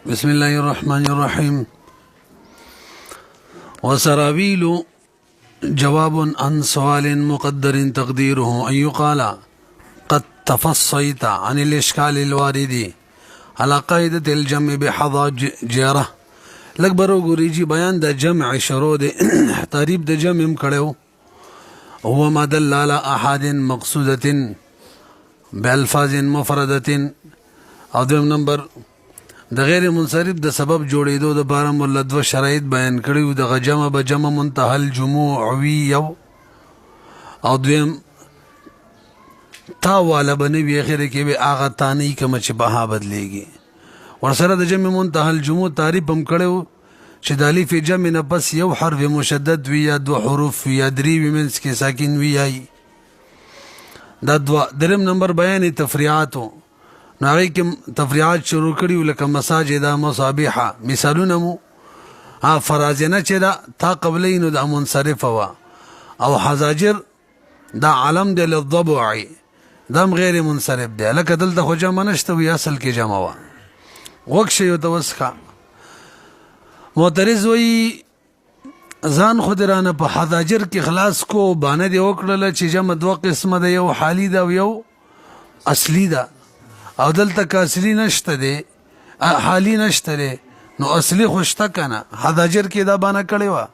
بسم الله الرحمن الرحيم. وسراويل جواب عن سؤال مقدر تقديره أن يقال قد تفصيت عن الإشكال الوارد على قاعدة الجمع بحضاجره. لگ برو گوریجی بیان دا جمع شروع دے تعریب دا جمع کڑیو هو ما دل على احاد مقصودة بألفاظ مفردة. او دویم نمبر د غیر منصرف د سبب جوړېدو د باره مولا دوه شرایط بیان کړیو. دغه جمع به جمع منتهى الجموع وي یو، او دویم تا والا به نه وي اخر کې به هغه تا نه کوم چې بها بدلېږي. ورسره د جمع منتهى الجموع تعریف هم کړیو چې د الف جمع نه پس یو حرف مشدد وي یا دو حروف وي یا درې وي منځ کې ساکن وي یا دا دوه. دریم نمبر بیان تفریعاتو، نو هغې کې تفریعات شروع کړي لکه مساجد مصابیحه مثالونه مو. فرازنه چې دا تا قبلی نو دا منصرفه وه، او حزاجر دا علم دی للضبع دام غیر منصرف دی. لکه دلته خو جمع نشته وي اصل کې جمع وه. وکشه یو توسخه معترض وی ځان خود رانه په حزاجر کې خلاص کو بانه دی وکړله چې جمع دوه قسمه ده، یو حالي ده او یو اصلي ده. او دلته که اصلي نشته دی حالي نشته دی نو اصلي خو شته که نه. حزاجر کې دا بانه کړې وه.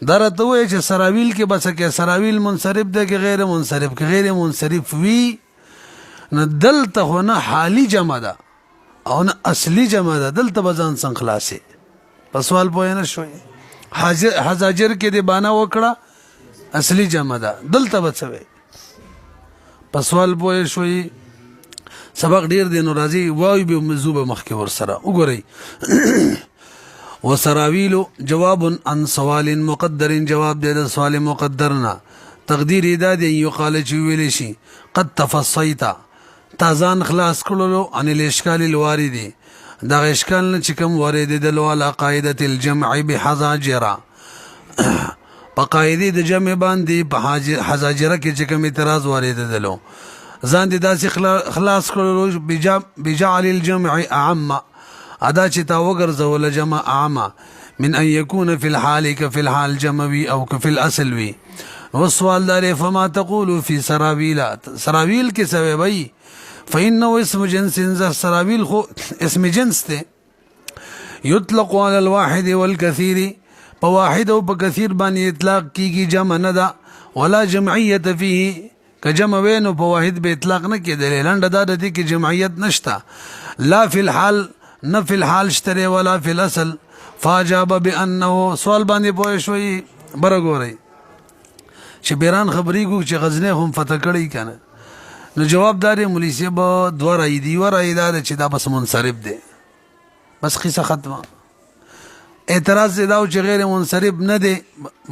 دا راته ووایه چې سراویل کې بس کې سراویل منصرف دی که غیر منصرف. که غیر منصرف وي نو دلته خو نه حالي جمع ده او نه اصلي جمع ده، دلته به ځان څنګه خلاصې. په سوال پوه نه شوې. حزاجر کې دې بانه وکړه اصلي جمع ده، دلته به څه وی؟ په سوال پوه شوې. سبق ډیر دی نو راځي وایو به موضوع به مخکې ورسره وګورئ. وسراویل جواب عن سوال مقدر، جواب دی د سوال مقدرنا. تقدیر دا دی یقال چې ویل شي قد تفصیت تا ځان خلاص کړلو عن الاشکال الوارد دا اشکال نه چې کوم وارد دلو علی قاعده الجمع بحذاجره په قاعده د جمع باندې په حذاجره کې چې کوم اعتراض وارد دلو ځان دې داسې خلاص کړلو بجعل الجمع اعم ادا چې تا وګرځول جمع اعم من ان يكون في الحال كفي الحال جمعوي او كفي الاصل وي. والسؤال دار فما تقول في سراويل، سراويل کې سوي فإنه اسم جنس. سراويل خو اسم جنس ته يطلق على الواحد والكثير، په واحد او په کثیر باندې اطلاق کیږي، جمع نه ده. ولا جمعیت فيه، که جمع وینو په واحد به اطلاق نه کېدلی. لنډه دا ده کې جمعیت نشته. لا فی الحال، نه فی الحال شته ولا فی الاصل. فاجاب بانه، سوال باندې پوه شوي. بره ګورئ چې بیران خبرېږو چې غزنی هم فتح کړی که نه، نو جواب دارې مولوي صاحب دوه رایې دي. یوه رایې دا ده چې دا بس منصرف دی، بس قصه ختمه. اعتراض یې دا و چې غیر منصرف نه دی،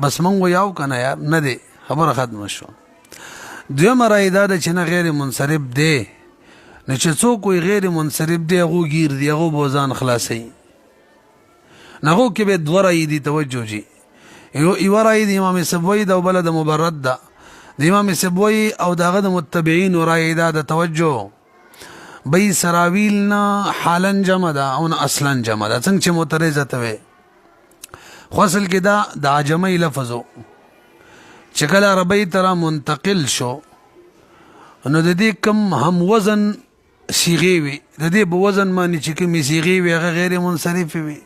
بس موږ ویاو که نه یار نه دی، خبره ختمه شوه. دویمه رایې دا ده چې نه غیر منصرف دی، نو چې څوک وایي غیر منصرف دی هغو ګیر دي، هغو به ځان خلاصوي. نو هغو کې به دوه رایې دي، توجه جي. یوه رایې د امام سبوي ده او بله د مبرد ده. د امام سبوي او د هغه د متبعینو رایې ده د توجه بی سراویل نه حالا جمع ده او نه اصلا جمع ده، څنګه چې معترضه ته وی. خو اصل کې دا د عجمي لفظو چې کله عربی ته منتقل شو نو د دې کم هم وزن صیغې وي، د دې په وزن باندې چې کومې صیغې وي هغه غیر منصرفې وي.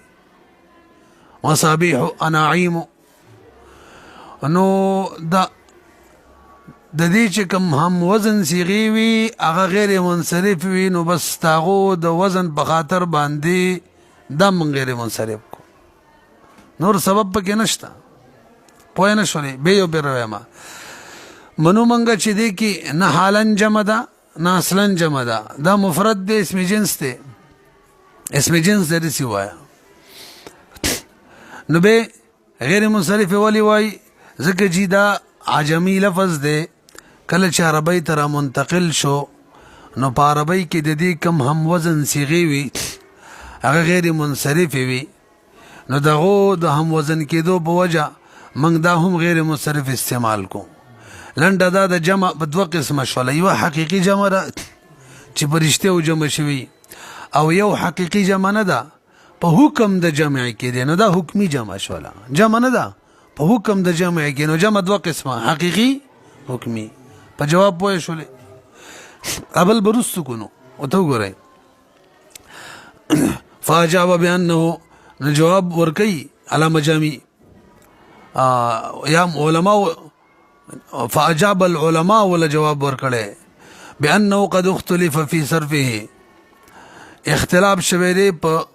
مصابیح اناعیم، نو د دې چې کوم هم وزن صیغې وي هغه غیر منصرف وي، نو بس تاغو د وزن په خاطر باندې دا من غیر منصرف کو، نور سبب پکې نشته. پوه نه شولې. به یو بې رویمه منو منګه چې دی کې نه حالن جمع ده نه اصلا جمع ده، دا مفرد دی، اسم جنس دی. اسم جنس دی داسې ووایه. نو به غیر منصرف ولی وای ځکه چې دا عجمی لفظ دی. کله چې عربی ته را منتقل شو نو په عربی کې د دې کم هم وزن صیغې وي هغه غیر منصرفې وي، نو دغو د هم وزن کېدو په وجه موږ دا هم غیر منصرف استعمال کو. لنډه دا د جمع په دوه قسمه شوله. یوه حقیقي جمع ده چې په رښتیا جمع شوي، او یو حقیقي جمع نه ده په حکم د جمع کې دی نو دا حکمی جمع شولا جمع نه ده په حکم د جمع کې نو جمع دوه قسمه حقیقي حکمی په جواب پوه شولې ابل برستو کو نو وته ګورئ فاجاب بانه نو جواب ورکي علامه جامع یا علماء فاجاب العلماء ولا جواب ورکړي بانه قد اختلف في صرفه اختلاف شوه دی په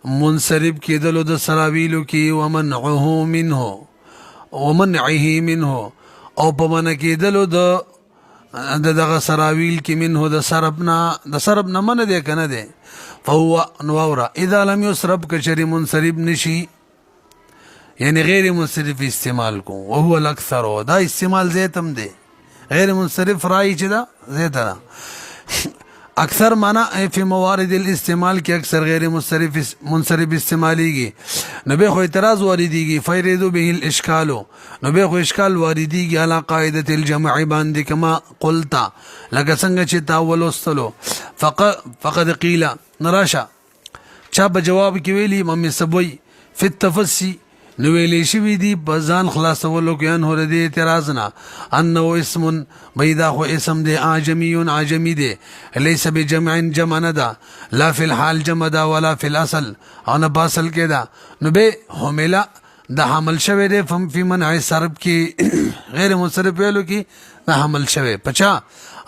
منصرف کېدلو د سراویلو کې ومنعه منه او په منع کېدلو د دغه سراویل کې منه د سرب نه من دی کنه دی فهو نوورا اذا لم يسرب کشری منصرف نشي یعنی غیر منصرف استعمال کو وهو الاکثر دا استعمال زیتم دی غیر منصرف رای چې دا زیته اکثر معنی فی موارد الاستعمال کې اکثر غیر منصرف استعمالیږي نو به خو اعتراض واردېږي فیرید به الاشکال نو به خو اشکال واردېږي علی قاعده الجمع باندې کما قلت لکه څنګه چې تاول واستلو فقد قیل نراشا چا په جواب کې ویلي مم سبوی فی التفسی نو ویلې شوی دی په ځان خلاصولو کې ان هره دی اعتراض نه انه اسم بيدا خو اسم دی عجمی دی ليس بجمع جمع نه ده لا فی الحال جمع ده ولا فی الاصل او نه باصل کې ده نو به هملا د حمل شوی دی فی منع صرف کې غیر منصرف ویلو کې د حمل شوی پچا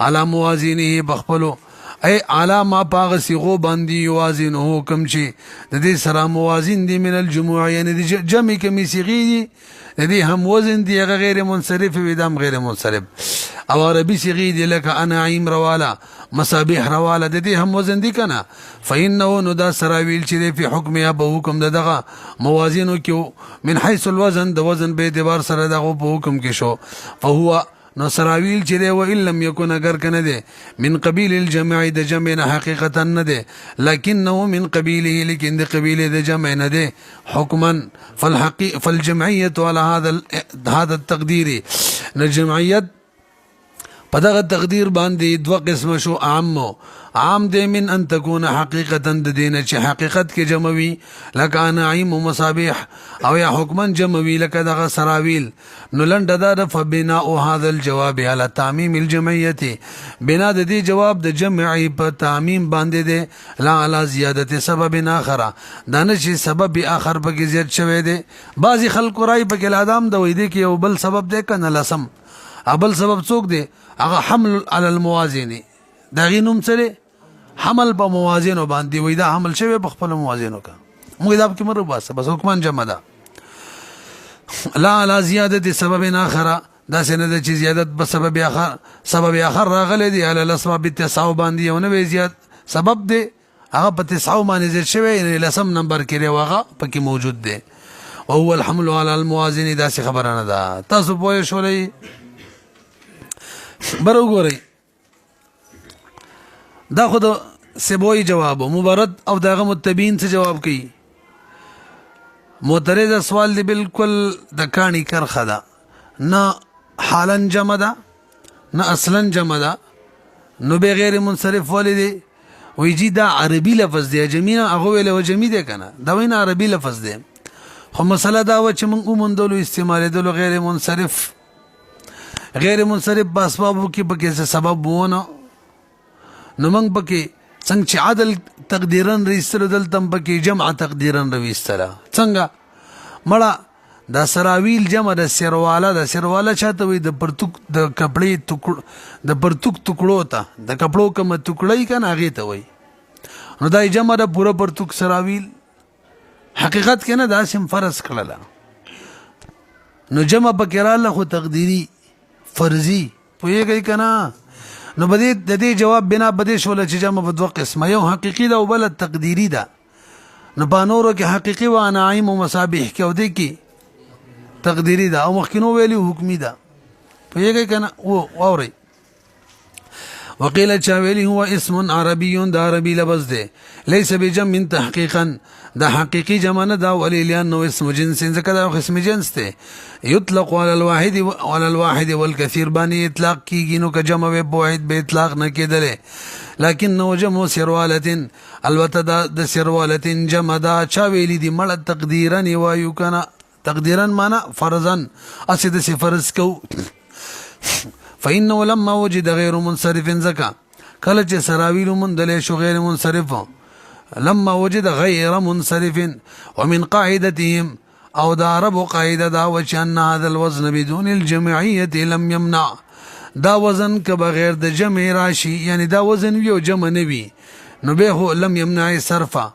علی موازینه بخپلو ای علا ما پاغ سیغو باندې یوازن حکم چې د دې سره موازین دي من الجموع یعنی د جمع کمی سیغی دي د دې هم وزن دي غیر منصرف وي دم غیر منصرف او عربي سیغی دي لکه انعیم رواله مصابيح رواله د دې هم وزن دي کنه فإنه نو دا سراویل چې په حکم یا په حکم دغه موازینو کې من حيث الوزن د وزن به اعتبار سره دغه په حکم کې شو فهو نو سراویل چې دی و ان لم یکن اگر کنه دی من قبیل الجمع د جمع نه حقیقتا نه دی لکنه من قبیله لیکن د قبیله د جمع نه دی حکما فالجمعیه على هذا التقدير نجمعیت په دغه تقدیر باندې دوه قسم شو عام دی من ان تكون حقیقتا د دین چې حقیقت کې جموي لکه نعیم و مصابيح او یا حکما جموي لکه دغه سراویل نو لنډه دا فبناء هذا الجواب على تعميم الجمعيه بنا د دې جواب د جمع په تعمیم باندې دی لا على زیادت سبب اخر دانه چې سبب اخر په زیات شوی دی بعضی خلک راي په کې ادم د وې دی کې یو بل سبب دی کنه لسم ابل سبب څوک دی هغه حمل على الموازین دا غینوم سره حمل په موازینو باندې وای دا حمل شوی په خپل موازینو کا موږ دا کې مرو بس حکمان جمع ده لا على زیادت سبب اخر دا سنه د چې زیادت په سبب اخر راغلی دی على الاسباب التسع باندې یو نه زیات سبب دی هغه په 9 باندې زیات شوی لسم نمبر کې واغه پکې موجود دی او هو الحمل على الموازین دا څه خبره نه ده تاسو پوه شولې برو ګورئ دا خود سبوی جواب مبارد او داغه متبین څه جواب کوي معترض سوال دی بالکل د کانی کرخه ده نه حالن جمع ده نه اصلا جمع ده نو به غیر منصرف ولدي ويجي دا عربي لفظ دی جميعا هغه ویل و جمع دی کنه دا وینا عربي لفظ دی خو مسله دا و چې موږ ومندلو استعمال دلو غیر منصرف باسبابو کې پکې سبب وونه نو موږ پکې څنګه چې عدل تقدیرا رئیسره دلته پکې جمع تقدیرا رئیسره څنګه مړه دا سراویل جمع د سرواله چاته وي د پرتوک د کپړې د پرتوک ټوکړو ته د کپړو کوم ټوکړې کنه هغه ته وي نو دا جمع د پوره پرتوک سراویل حقیقت کې نه دا سم فرض کړل نو جمع پکې رااله خو تقدیری فرضی پوهیږئ کنه نو بده د دې جواب بنا بده شول چې جمع په دوه قسمه یو حقيقي ده او بل تقديري ده نو په نورو کې حقيقي و نعیم او مصابيح کې او دې کې تقديري ده او مخکینو ویلي حکمي ده پوهیږئ کنه او اوري وقيل چاویلی هو اسم عربي دا عربي لفظ ده ليس بجمع تحقيقا دا حقيقي جمع نه دا ولي لانه اسم جنس ذکر دا اسم جنس ده يطلق على الواحد والكثير بانی اطلاق کیږي نو که جمع به واحد به اطلاق نه کېدل لكنه جمع سروالة البته د سروالة جمع دا چاویلی دی مړه تقديرا وایو کنه تقديرا معنا فرضا اسد سے فرض کو فإنه لما وجد غير منصرف زكا کله چې سراویل مندل شو غیر منصرف لما وجد غير منصرف ومن قاعدتهم او دا عرب قاعده دا وچان هذا الوزن بدون الجمعيه لم يمنع دا وزن که بغیر د جمع راشي یعنی دا وزن یو جمع نوي نو به هو لم يمنع صرفا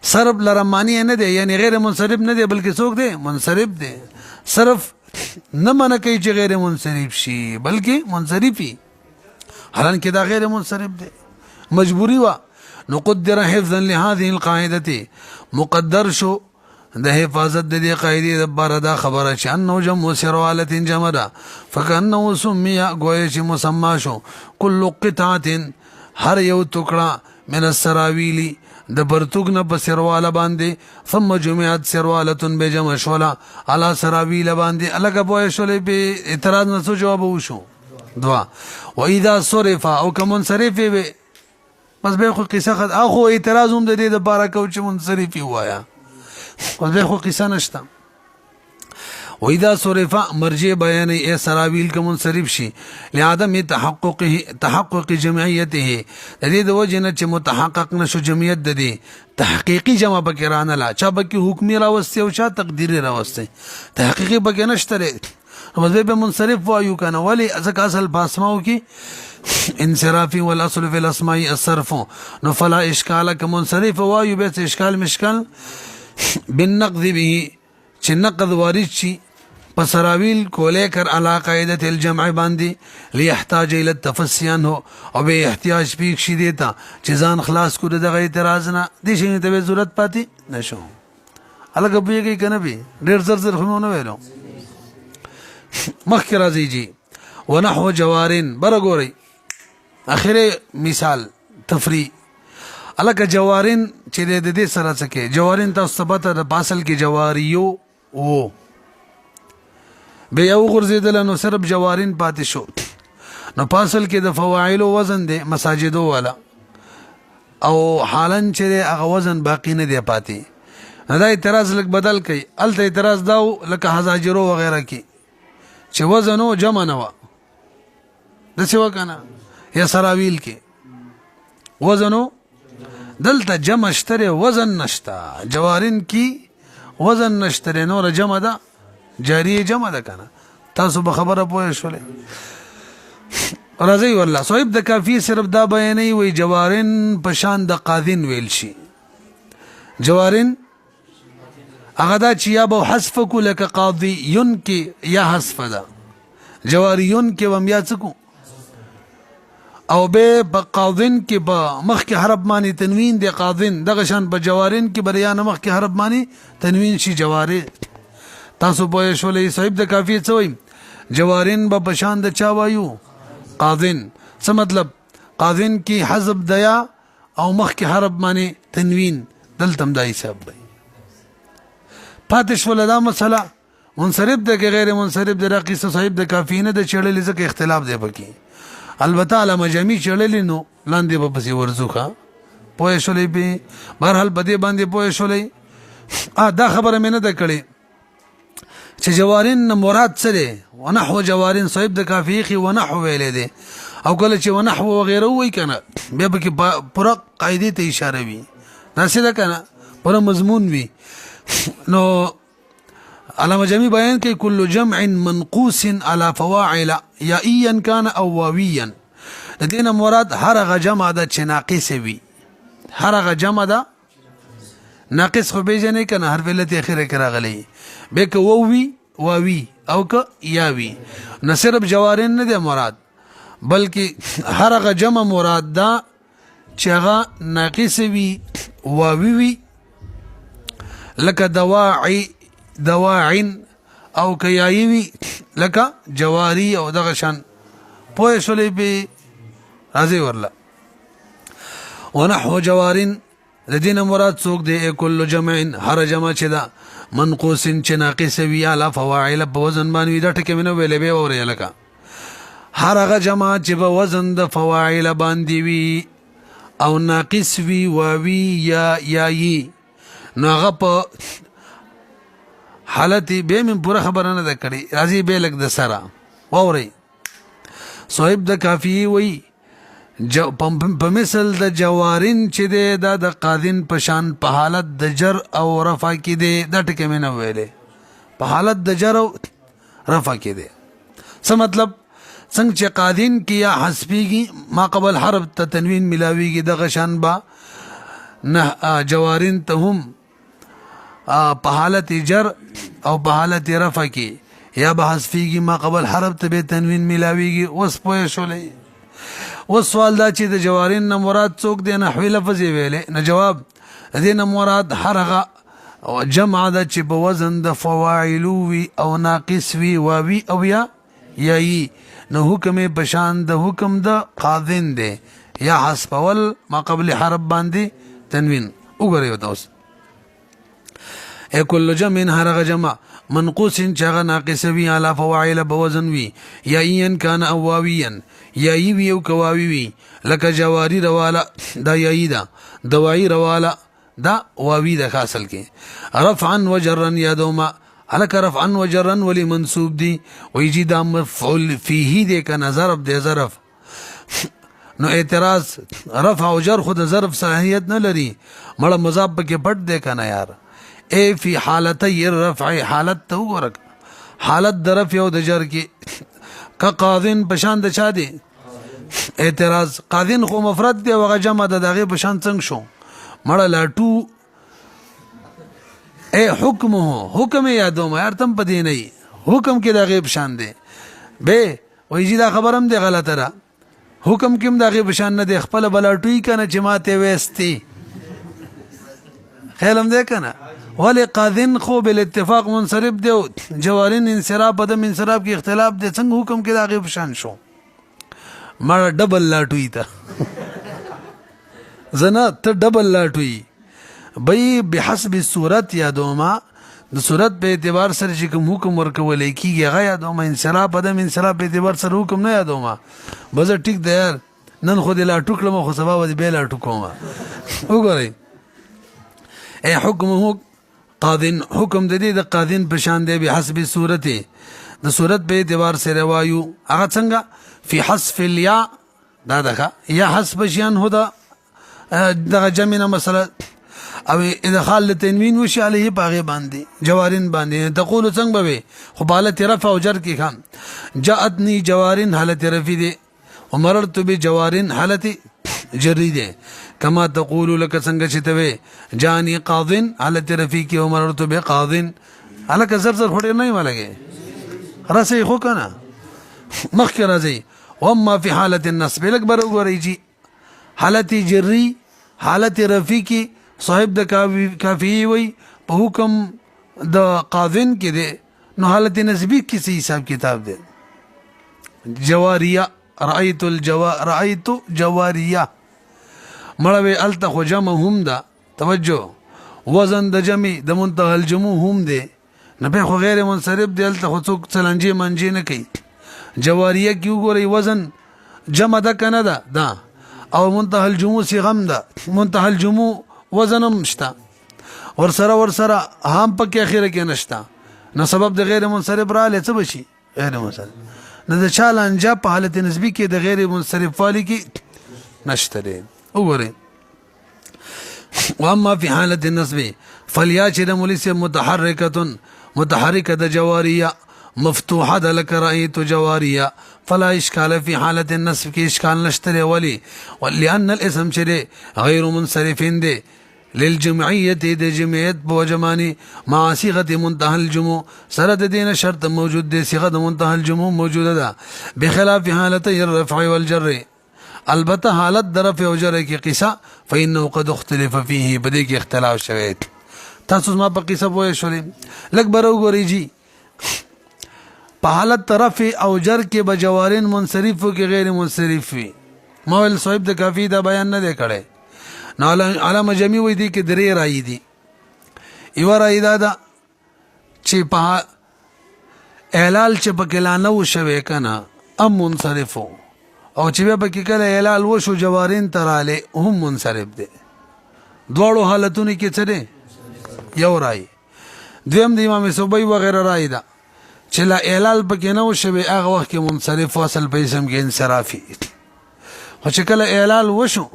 صرف لرمانی نه دی یعنی غیر منصرف نه دی بلکې څوک دی منصرف دی صرف نه منع کوي چې غیر منصرف شي بلکې منصرفي حالانکه دا غیر منصرف دی مجبوری وا نقدر حفظا لهذه القاعده مقدر شو د حفاظت د دې قاعده د بار دا خبره چې انه جمع سروالت جمدا فكانه سمي گویا چې مسما شو كل قطعه هر یو ټوکړه من السراویلی د برتوګ نه په سرواله باندې ثم جمعت سرواله بجمع شولا على سراویل باندې الګ بوې شولې به اعتراض نه جواب وشو دوا واذا صرف او كمنصرف به بس به خو قصه خد اخو اعتراض هم د دې د بار کو چې منصرف وایا بس به خو قصه نشته واذا صرف مرجع بیان ای سراویل کا منصرف شي لعدم تحقق جمعیته د دې د وجنه چې متحقق نشو جمعیت د دې تحقیقی جمع بکرانه لا چا بکی حکمی راوسته او چا تقدیری راوسته تحقیقی بک نشته بس به منصرف وایو کنه ولی ځکه اصل باسماو کی انصرافي والاصل في الاسماء الصرف نو فلا اشكال كمنصرف وایو به اشکال مشکل بالنقض به چې نقض وارد شي پسراویل کوله کر علا قاعده الجمع باندې ليحتاج الى التفسيان هو او به احتیاج پیښ شي دیتا چې ځان خلاص کړي دغه اعتراض نه دي شي ته ضرورت پاتې نشو الګ بيږي کنه به ډېر زر خمونه ویلو مخک راځي جی ونحو جوارن برګوري اخره مثال تفری الګ جوارن چې د دې سره څه جوارن تاسو ثبت د باصل کې جواریو وو به یو غرزیدل نو صرف جوارین پاتې شو نو پاسل کې د فواعل وزن دی مساجدو والا او حالن چې هغه وزن باقی نه دی پاتې نه دا اعتراض لک بدل کړي الته اعتراض داو لکه حزاجرو وغیرہ کې چې وزن او جمع نه و د څه وکنه یا سراویل کې وزن دلته جمع شتره وزن نشتا جوارین کې وزن نشتره نور جمع ده جاری جمع ده کنه تاسو به خبره پوه شولې راځي والله صاحب د کافی صرف دا بیانې وي جوارن پشان د قاذین ویل شي جوارن هغه دا چې یا به حذف کو لك قاضیون کې یا حذف ده جواریون کې وم یا څکو او به په قاذین کې په مخ کې حرف معنی تنوین دی قاذین دغه شان په جوارن کې بریان مخ کې حرف معنی تنوین شي جواری تاسو په شولې صاحب د کافی څه وایي جوارن به پشان د چا وایو قاذین څه مطلب قاذین کې حذف دیا او مخ کې حرف معنی تنوین دلتم دای حساب دی پاتش ولدا مسله منصرف د غیر منصرف د رقیص صاحب د کافی نه د چړلې ځکه اختلاف دی پکې البته علامه جمی چړلې نو لاندې په پسې ورزوخه پوه شولې به بهرحال بده باندې پوه شولې دا خبره مې نه ده کړې چې جوارن مراد څه دی ونحو جوارن صاحب د کافی خي ونحو ویلې دي او کله چې ونحو وغیره وای کنه بیا به کې پوره قاعده ته اشاره وي دا څه ده کنه پوره مضمون وي نو علامه جمی بیان کوي کل جمع منقوس على فواعل یائیا کان او واویا د دینه مراد هر جمع د چې ناقص وي هر جمع د ناقص خو به جنې کنه هر ولت اخره کرا غلي به ک ووي واوي او ک یاوي نه صرف جوارن نه دی مراد بلکې هر جمع مراد دا چې هغه ناقص وي واوي وي لك دواعين او کیایوي لك جواری او دغه شان پوه شولې به راځي ورله ونحو جوارین د دین مراد څوک دی کل جمع هر جمع چې دا منقوص چې ناقص وی علی فواعل په وزن باندې دا ټکه مینه ویلې به اورې لکه هر هغه جمع چې په وزن د فواعل باندې وی او ناقص وی واوی یا یی نو هغه په حالت به من پوره خبره نه ده کړې راځي به لګ د سره اورې صاحب د کافی وی په مثل د جوارین چې دی دا د قاذن په شان په حالت د جر او رفع کې دی دا ټکه مې نه ویلې په حالت د جر او رفع کې دی څه مطلب څنګه چې قاذن کې یا حسبیږي ما قبل حرف ته تنوین ملاویږي دغه شان با نه جوارین ته هم په حالت جر او په حالت رفع کې یا به حسبیږي ما قبل حرف ته به تنوین ملاویږي اوس پوه شولې و سوال دا چې د جوارین نه مراد څوک دی نحوی لفظ ویلې نه جواب دې نه مراد هرغه جمع د چې په وزن د فواعل وی او ناقص وی واوی او یا یی نو حکم په شان د حکم د قاذن دی یا حسب ول ما قبل حرف باندې تنوین وګورئ تاسو کل جمع هرغه جمع منقوص چاغه ناقص وی علی فواعل بوزن وی یا ان کان اواویا یا ای وی او کواوی وی لکه جواری رواله دا یی دا دوائی رواله دا واوی د حاصل کې رفعا وجرا یادوما الک رفعا وجرا ولی منصوب دی ویجی دا مفعول فیه دی کنه ظرف دی ظرف نو اعتراض رفع او جر خود ظرف صلاحیت نه لري مړه مضاف کې پټ دی کنه یار اے فی حالتی الرفع حالت تو ورک حالت د رفع او د جر کې کا قاذن بشان د چا دی اعتراض قاذن خو مفرد دی وغه جمع د دغه بشان څنګه شو مړه لاټو اے حکم یادوم یار تم پدې نه حکم کې دغه بشان دی به وایي دا خبرم دی غلطه را حکم کوم دغه بشان نه دی خپل بلاټوي کنه چې ماته وېستي خیالم دی کنه ولی قاذن خو بالاتفاق منصرف دی جوارین انصراف بدم انصراف کې اختلاف دی څنګه حکم کې دغه بشان شو مړه ډبل لاټوي ته زنا ته ډبل لاټوي بای بحسب صورت یادوما د صورت په اعتبار سره چې کوم حکم ورکول کیږي هغه یادوما انصراف بدم انصراف په اعتبار سره حکم نه یادوما بس ټیک دی یار نن خو دې لا ټوکلم خو سبا ودی به لا ټوکوم وګورئ اے حکمه قاذن حکم د دې د قاذن په شان دی بحسب صورت د صورت په اعتبار سره وایو هغه څنګه فی حذف الیا دا دغه یا حسب شیان هدا دغه جمع مثلا او ادخال تنوین وشي علیه باغه باندې جوارین باندې تقول څنګه به خو حالت رفع او جر کې خام جاءتنی جوارین حالت رفع دي ومررت بجوارین حالت جری دي کما تقول لك څنګه چې ته جانی قاضن حالت رفع کې ومررت بقاضن الک زر هټ نه ملګي راسي خو کنه مخک راځي وما في حالت النصب الاكبر وګورئ حالت جری حالت رفع کې صاحب د کافی وی په حکم د قاذن کې دی نو حالت نسبی کې څه حساب کتاب دی جواریه رأيت جواریه مړوي الته خو جمع هم ده توجه وزن د جمع د منتهى الجمع هم دی نه به خو غیر منصرف دی الته خو څوک چلنجي منجي نه کوي جواریه کې وګورئ وزن جمع ده کنه ده او منتهى الجمع سی غم ده منتهى الجمع وزنم شتا ورسره هم پکې اخیره کې نشتا نو سبب د غیر منصرف را لڅ بشي غیر منصرف نه د چال انجا په حالت نسبی کې د غیر منصرف والی کې نشته دی وګورئ واما فی حالت النصب فلیا چې د مولس متحرکه د جواریه مفتوحه د لك رأيت جواریه فلا اشکال فی حالت النصب کې اشکال نشته ولی ولان الاسم چې غیر منصرف دی للجمعيه د جمعیت په جمعني مع صيغه منتهى الجموع سره د دینه شرط موجود دی صيغه د منتهى الجموع موجوده ده بخلاف حالتي الرفع والجر البته حالت د رفع او جر کې قصه فانه قد اختلف فيه بده کې اختلاف شوی تاسو ما په قصه وای شولې لګ برو ګوريږي په حالت رفع او جر کې بجوارین منصرف او کې غیر منصرف وي ما ویل صاحب د کافی دا بیان نه دی کړی. نو علامه جمی وایي دي کې درې رایې دي. یوه رایې دا ده چې په اعلال چې پکې لا نه و شوی که نه هم منصرف و، او چې بیا پکې کله اعلال وشو جوارین ته رالی هم منصرف دی. دواړو حالتونو کې څه دی؟ یو رایې. دویم د امام صوبی وغیره رایې ده چې لا اعلال پکې نه و شوی هغه وخت کې منصرف و، اصل په اسم کې انصرافي. خو چې کله اعلال وشو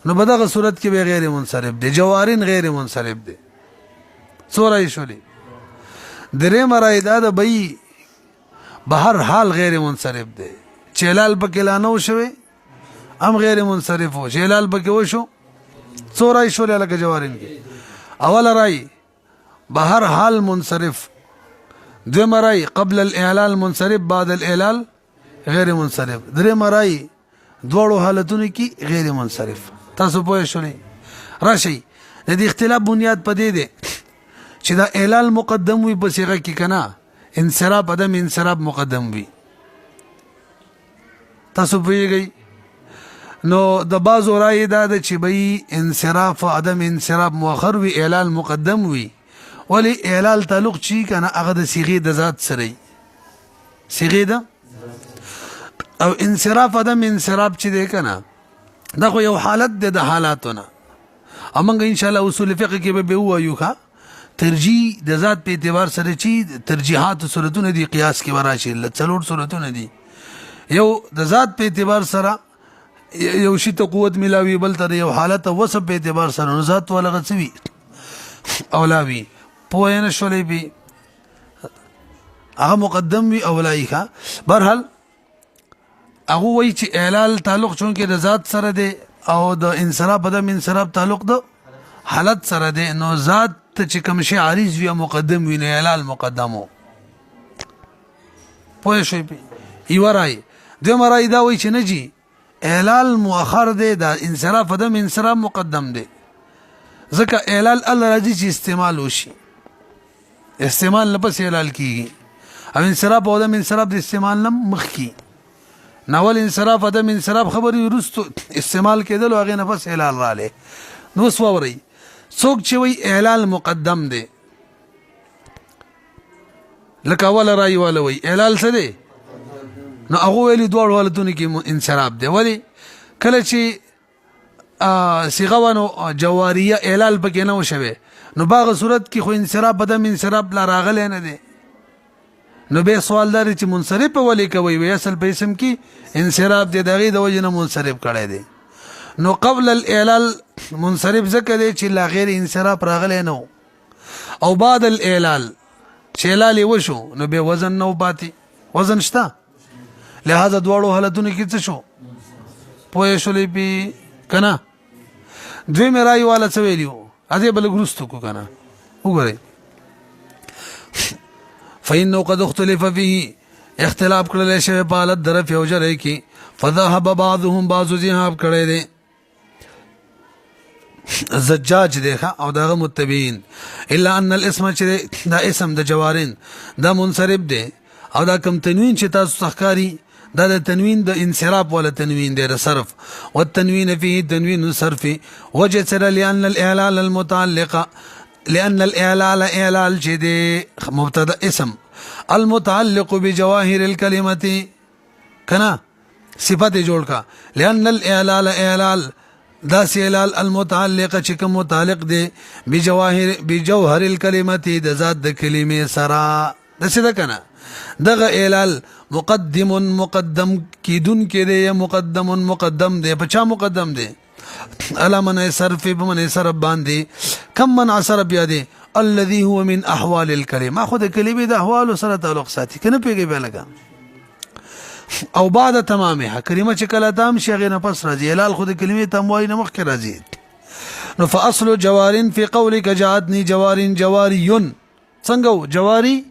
نو په دغه صورت کې به غیر منصرف دی. جوارین غیر منصرف دی. څو رایې شولې؟ درېیمه رایې دا ده بهی به هر حال غیر منصرف دی. چې اعلال پکې لا نه و شوی هم غیر منصرف و، چې اعلال پکې وشو. څو رایې شولې لکه جوارین کې؟ اوله رایې به هر حال منصرف. دویمه رایې قبل الاعلال منصرف، بعد الاعلال غیر منصرف. درېیمه رایې دواړو حالتونو کې غیر منصرف. تاسو پوه شولې؟ راشئ د دې اختلاف بنیاد په دې دی چې دا اعلال مقدم وي په صيغه کې که نه انصراف عدم انصراف مقدم وي. تاسو پوهیږئ؟ نو د بعضو رایې دا ده چې به انصراف او عدم انصراف مؤخر وي، اعلال مقدم وي. ولی اعلال تعلق چی که نه هغه د صيغې د ذات سره وي، صيغې ده. او انصراف عدم انصراف چې دی که نه دا خو یو حالت دی د حالاتو نه. او موږ انشاءالله اصول فقه کې به ووایو ښه ترجیح د ذات په اعتبار سره چې ترجیحات صورتونه دي قیاس کې به راشي. څلور صورتونه دي. یو د ذات په اعتبار سره یو شي ته قوت ملاوي، بل ته یو حالت او وصف په اعتبار سره نو ذات ولغه څه وي اولاوي. پوه نه شولې بي هغه مقدم وي اولایي ښه. بهرحال هغه وایي چې اعلال تعلق چونکې د ذات سره دی او د انصراف عدم انصراف تعلق د حالت سره دی، نو ذات ته چې کوم شی عارض وي مقدم وي نو اعلال مقدم و. پوه شوي بي؟ یوه رایې. دویمه رایې دا وایي چې نه جي اعلال مؤخر دی، دا انصراف عدم انصراف مقدم دی. ځکه اعلال الله راځي چې استعمال وشي، استعمال نه پس اعلال کیږي. او انصراف او عدم انصراف د استعمال نه مخکې. ناول انصراف عدم انصراف خبرې وروستو استعمال کېدل او هغې نه پس اعلال رالی. نو اوس واورئ څوک چې وایي اعلال مقدم دی لکه اوله رایې والا وایي اعلال څه دی، نو هغه ویلي دواړو حالتونو کې انصراف دی. ولې کله چې صيغه ونه جواریه اعلال پکې نه و شوی نو باغه صورت کې خو انصراف عدم انصراف لا راغلی نه دی. نو به سوال دار چې منصرف ولې کوي؟ وی اصل په اسم کې انصراف دی، دغه د وجه نه منصرف کړی دی. نو قبل الاعلال منصرف ځکه دی چې لا غیر انصراف راغلی نه او بعد الاعلال چې اعلال وشو نو به وزن نه پاتې، وزن شته. لہذا دواړو حالتونو کې څه شو؟ پوه شولې پی کنه؟ دویمه رایې والا څه ویلیو اځې بل ګروستو کو کنه وګورئ. فإنه قد اختلف فيه اختلاف کړل شوی په حالت د رفع او جر کې. فذهب بعضهم بعضو ذهاب کړی دی زجاج دی او دغه متبعین الا ان الاسم چې دا اسم د جوارین دا منصرف دی او دا کم تنوین چې تاسو تخکاری دا د تنوین د انصراف ولا تنوین دی د صرف. والتنوین فيه تنوین صرف وجه سره لأن الاعلال المتعلق لأن الاعلال اعلال چې دی مبتدا اسم المتعلق بجواهر الكلمه کنا صفت جوړ کا. لأن الاعلال اعلال دا اعلال المتعلق چې کوم متعلق دی بجوهر الكلمه د ذات د کلمې سره د څه ده کنه. دغه اعلال مقدم کیدون کې دی، مقدم دی. په چا مقدم دی؟ علی من صرف په من صرف باندې. کم من صرف یادې الذي هو من احوال الكلمه، خود کلمې د احوال سره تعلق ساتي کنه پیږي به لګا. او بعد تمامه کلمه چې کله تام شي غیر نه پس راځي اعلال خود کلمې تام وای نه مخ کې راځي. نو فاصل جوار في قولك جاءتني جوار جواري څنګه جواري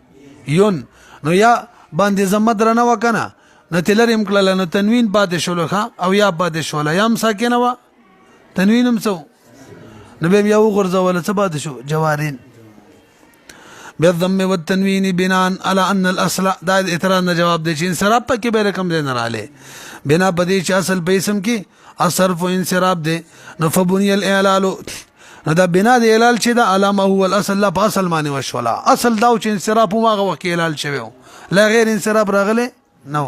یون نو یا باندې زمد رانه وکنه نو تلریم کړل نو تنوین پاتې شول او یا پاتې شول یم ساکنه وا تنوینم سو نو به یو غرزه ولا څه پاتې شو جوارین. بالضم والتنوین بناء على ان الاصل دا اعتراض نه جواب دی چې انصراف پکې به رقم دی نه رااله بنا پدې چې اصل په اسم کې الصرف و انصراف دی نو فبني الاعلال نو دا بنا د اعلال چې دا علامه هو الاصل لا په اصل معنی وشولا اصل دا چې انصراف هغه وخت کې اعلال شوی لا غیر انصراف راغله نو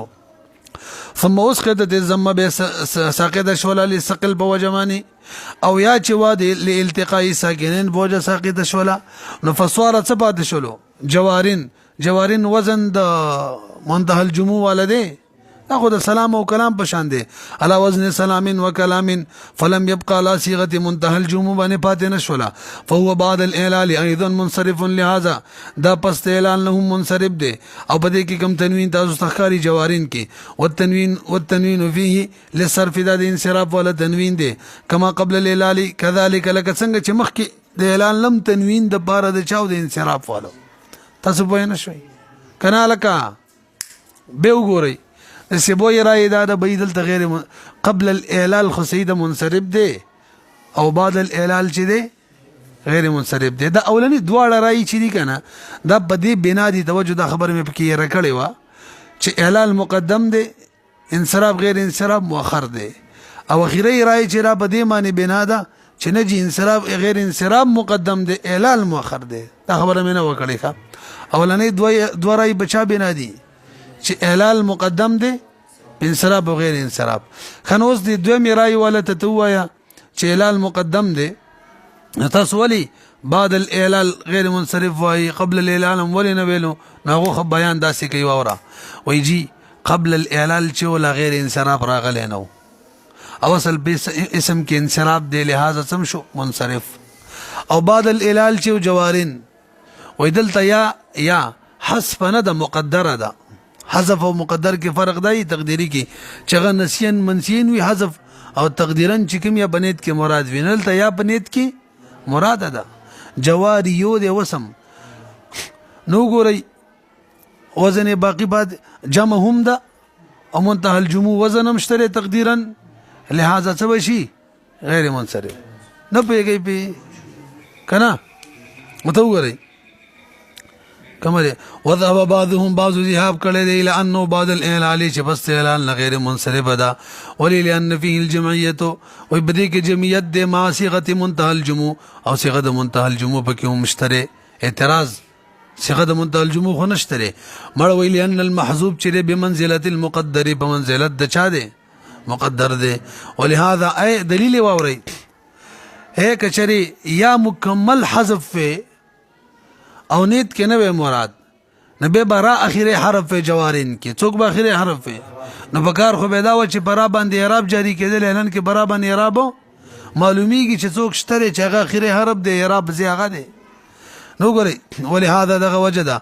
ثم اسقطت الضمه بساقط شولا لثقل بوجماني او یا چې واده لالتقاء ساکنین بوجه ساقط شولا نو فصارت ثبات شلو جوارین وزن د منتهى الجموع ولده ناخذ السلام او کلام پشان دي على وزن سلام و كلام فلم يبقى على صيغه منتهى الجموع باندې پاتې نشولا فهو بعد الاعلال ايضا منصرف لهذا دا پس اعلان له منصرف دي او بده کې کم تنوین تاسو تخکاری جوارین کې والتنوین فيه للصرف دا د انصراف ولا تنوین دي كما قبل الاعلال كذلك لك څنګه چې مخکې د اعلان لم تنوین د بار د چاو د انصراف والو تاسو په نه شوي کنا لك به وګورئ سبوی رای دا بيدل غیر قبل الاعلال خسيده منصرف دي او بعد الاعلال چې دي غیر منصرف دي دا اولنی دواړه رای چې دي کنه دا بدی بنا دي توجه دا خبر مې پکې راکړې و چې اعلال مقدم دي انصراف غیر انصراف مؤخر دي او اخیری رای چې را بدی معنی بنا ده چې نجي انصراف غیر انصراف مقدم دي اعلال مؤخر دي دا خبر مې نه وکړې ښا اولنی دوه رای بچا بنا دي چې اعلال مقدم دی انصراف او غیر انصراف خنوس دی دوه میرای ولا تتوایا چې اعلال مقدم دی تاسو ولی بعد الاعلال غیر منصرف وای قبل الاعلال ولی نه ویلو ناغه بیان داسې کوي وره وایي قبل الاعلال چې ولا غیر انصراف راغلی نو او اصل اسم کې انصراف دی لہذا سم شو منصرف او بعد الاعلال چې جوارین وای دلته یا حذف نه د مقدره ده حذف او مقدر کې فرق دی تقديري کې چغه نسین منسین وی حذف او تقديرا چې کوم یا بنیت کې مراد وینل ته یا بنیت کې مراد ده جواری یو د وسم نو ګورئ وزن باقی بعد جمع هم ده او منتهى الجموع وزن مشتري تقديرا لهذا څه شي غیر منصرف نه پیږي پی کنه متوګرئ کمره وذهب بعضهم بعض ذهاب کړي دی لانه بعد الاعلال چې بس اعلان غیر منصرف ده ولي لان فيه الجمعيه او بدی کې جمعیت د ما صيغه منتهى الجموع او صيغه منتهى الجموع پکې هم مشتري اعتراض صيغه منتهى الجموع خو نشتري مړ ویل ان المحذوب چې بمنزله المقدر بمنزله د چا ده مقدر ده ولهذا اي دلیل واوري هي کچري یا مکمل حذف او نیت کې نه مراد نه به برا اخیری حرف جوارین کې څوک به اخیری حرف نو بکار خو به دا و چې برا باندې اعراب جاری کېدل نن کې برا باندې اعراب معلومیږي چې څوک شتره چې هغه اخیری حرف د اعراب زیاغه دی نو ګوري ولهذا دغه وجدا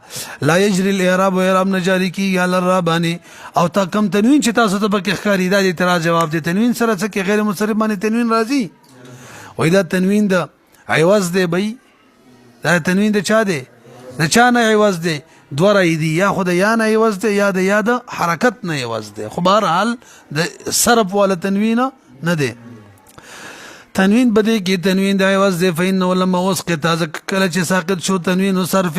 لا يجري الاعراب واعراب نه جاری کیږي على الرابانی او تا کم تنوین چې تاسو ته پکې ښکاری دا اعتراض جواب دی تنوین سره څه کې غیر منصرف باندې تنوین راځي وای دا تنوین د عوض دی بای دا تنوین د چا دی د چا نه عوض دی دوه رای دی یا خود یا نه عوض دی یا د حرکت نه عوض دی خو بهر حال د صرف ولا تنوین نه دی تنوین بده کې تنوین د عوض دی فین ولما وسقط کله چې ساقط شو تنوین او صرف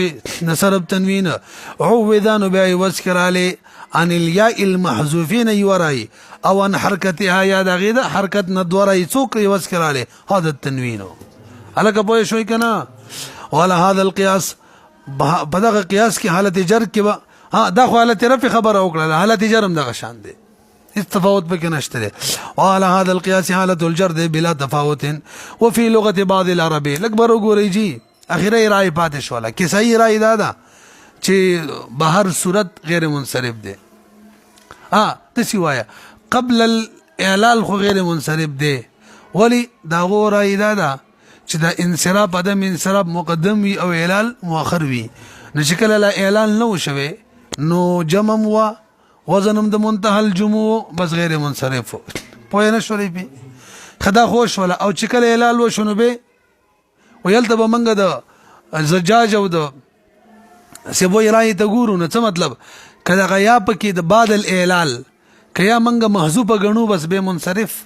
نصرف تنوین او وذان به عوض کړاله ان الياء المحذوفين يورای او ان حرکتها یا دغه حرکت نه دوه رای څوک عوض کړاله هذا التنوین الکه پوه شوي کنه ولا هذا القياس بدغه قیاس کې حالت جر کې ها دا خو حالت رفع خبره وکړه حالت جرم دغه شان دي تفاوت پکې نشته دي وعلى هذا القياس حالت الجر دي بلا تفاوت وفي لغه بعض العرب اکبر وګورئ جی اخیری رائے پاتې شولا کې صحیح رائے دا چې بهر صورت غیر منصرف دي تسی وایا قبل الاعلال خو غیر منصرف دي ولی دا غو رائے دا چې دا انصراف عدم انصراف مقدم وي او اعلال مؤخر وي نشکل لا اعلان نو شوي نو جمع و وزنم د منتهى الجموع بس غیر منصرف پوه نه شولې پی خدا خوش ولا او چکل اعلال و شنو به ویلته به منګه د زجاج او د سبوی رای ته ګورو نه څه مطلب کله غیا پکې د بعد الاعلال کیا منګه محذوب غنو بس به منصرف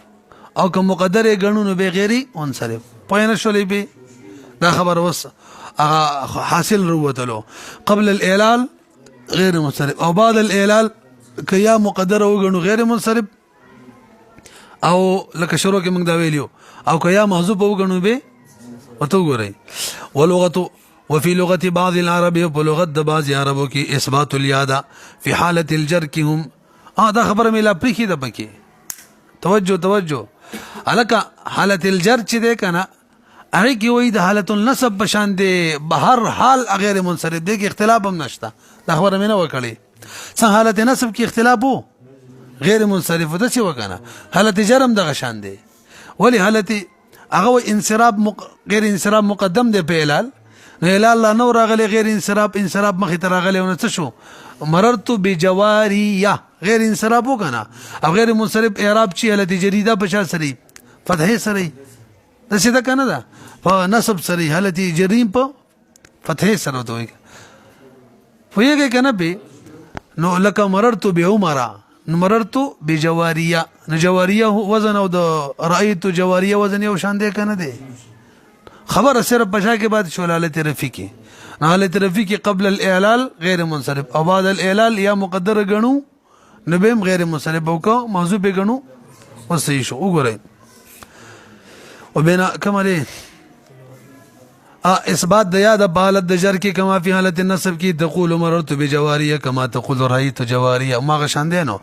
او که مقدر غنو نو به غیري منصرف پوه نه شولې پی دا خبر وس حاصل روتلو قبل الاعلال غیر منصرف او بعد الاعلال که یا مقدر وګڼو غیر منصرف او لکه شروع کې موږ دا ویلیو او که یا محذوف وګڼو به وته ګورئ ولغه وفي لغه بعض العرب ولغه د بعض عربو کې اثبات الياده في حاله الجر کې هم دا خبره مې لا پریخي ده پکې توجه الکه حالت الجر چې ده کنه هغه کې وای د حالت النصب بشان دي بهر حال غیر منصرف دي کې اختلاف هم نشته دا خبره مې نه وکړي څنګه حالت نصب کې اختلاف وو غیر منصرف ده څه وکنه حالت جرم دغه شان دي ولی حالت هغه انصراف غیر انصراف مقدم دی په اعلال نو اعلال لا نو راغلی غیر انصراف مخې ته راغلی او څه شو مررت بجواریه غیر انصراف وکنه او غیر منصرف اعراب چی حالت جریده په شا سری فتحه سری د څه ده کنه ده په نصب سری حالت جریم په فتحه سره دوی ویګه کنه به نو لکه مررت بعمر مررت بجواریه نو جواریه وزن او د رأیت جواریه وزن یو شان دی کنه دی خبر صرف بشا کے بعد شو حالت رفیقی حالت رفیقی قبل الاعلال غیر منصرف او بعد الاعلال یا مقدر گنو نبیم غیر منصرف او کا موضوع به گنو وصحیح شو وګورئ وبنا کماله اثبات د یاد په حالت د جر کې کما فی حالت النصب کې تقول مررت بجواریه کما تقول رأيت جواریه ما غشاندینو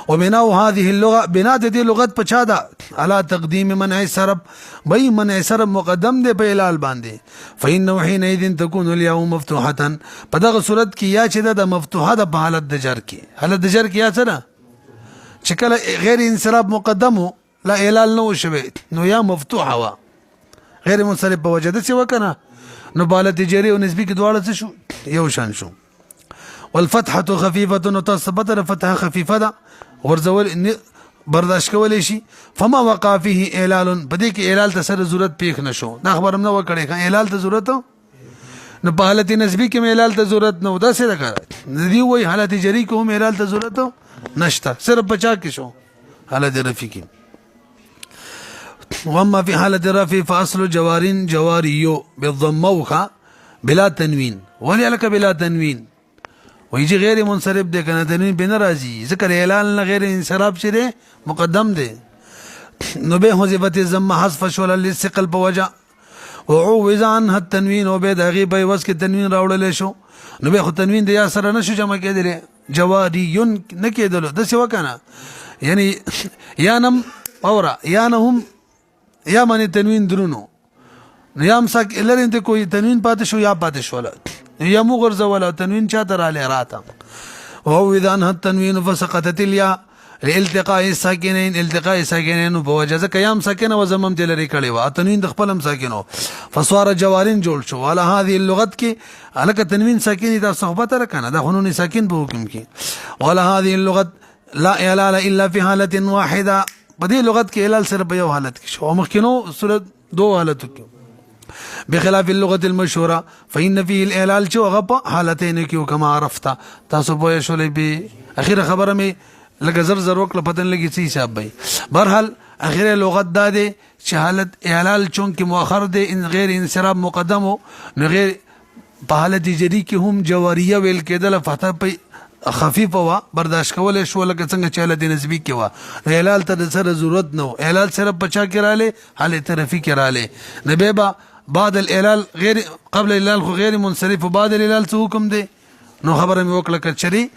وبنا هذه اللغه بنا د دې لغت په چا ده على تقدیم منع صرف بای منع صرف مقدم دی په اعلال باندې فإنه حينئذ تكون الياء مفتوحه په دغه صورت کې یا چې د مفتوحه د په حالت د جر کې حالت د جر کې یا څه چې کله غیر انصراف مقدمو لا اعلال نو شوه نو یا مفتوحه وا غیر منصرف په وجه څه وکنه نو بالت جری او نسبی کې دواړه څه شو یو شان شو والفتحه خفيفه وتصبت فتحه خفيفه ده ورزول برداشت کولې شي فما وقع فيه اعلال بدې کې اعلال ته سره ضرورت پیښ نشو دا خبرم نه وکړي اعلال ته ضرورت نو په حالت نسبی کې اعلال ته ضرورت نه ودا څه ده دی وای حالت جری کې هم اعلال ته ضرورت نشته صرف بچا کې شو حالت رفی کې واما في حالة الرفع فاصل جواريو بالضموخه بلا تنوين ولك بلا تنوين ويجي غير منصرف ده كان تنوين بين راضي ذكر اعلان غير انصراف شده مقدم ده نبه حذفت الضم حذف شول للثقل بوجه وعوض عنها التنوين وبيد غيب وسك التنوين راوړل شو نبه خو تنوين ده یا سره نشو جمع کېدل جواريون نکېدل د څه وکنه یعنی یانم اورا یانهم یا معنی تنوین درونو یا مساک لري ته کوئی تنوین پاتې شو یا پاتې شو یا مغرض ولا تنوین چاته را لراته او اذا ان التنوين فسقطت الياء لالتقاء الساكنين بوجه قيام ساكنه وزمم تلري کړي وا تنوین د خپلم ساکنو فسوار جوارين جوړ شو على هذه اللغت کې الک تنوین ساکني د صحبت رکنه د خنون ساکن په حکم کې ولا هذه اللغت لا اعلال الا في حاله واحده بدې لغت کې اعلال سره په یو حالت کې شو مخکینو صورت دو حالتو کې بخلاف اللغه المشهوره فإن فيه الاعلال چې هغه په حالتين کې كما عرفت تاسو په شولې به اخیره خبره مې لکه زر وکړه پتن لګي څه حساب به برحال اخیره لغت دا ده چې حالت اعلال چون کې مؤخر ده ان غیر انصراف مقدمو نه غیر په حالت جری کې هم جواریه ویل کېدل فتح په خفیف وا برداشت کولې شو لکه څنګه چې حالت نسبی کې وا اعلال ته سره ضرورت نو اعلال سره بچا کړاله حالت رفی کړاله نبه با بعد الاعلال غیر قبل الاعلال غیر منصرف وبعد الاعلال څه حکم دی نو خبره مې وکړه کچري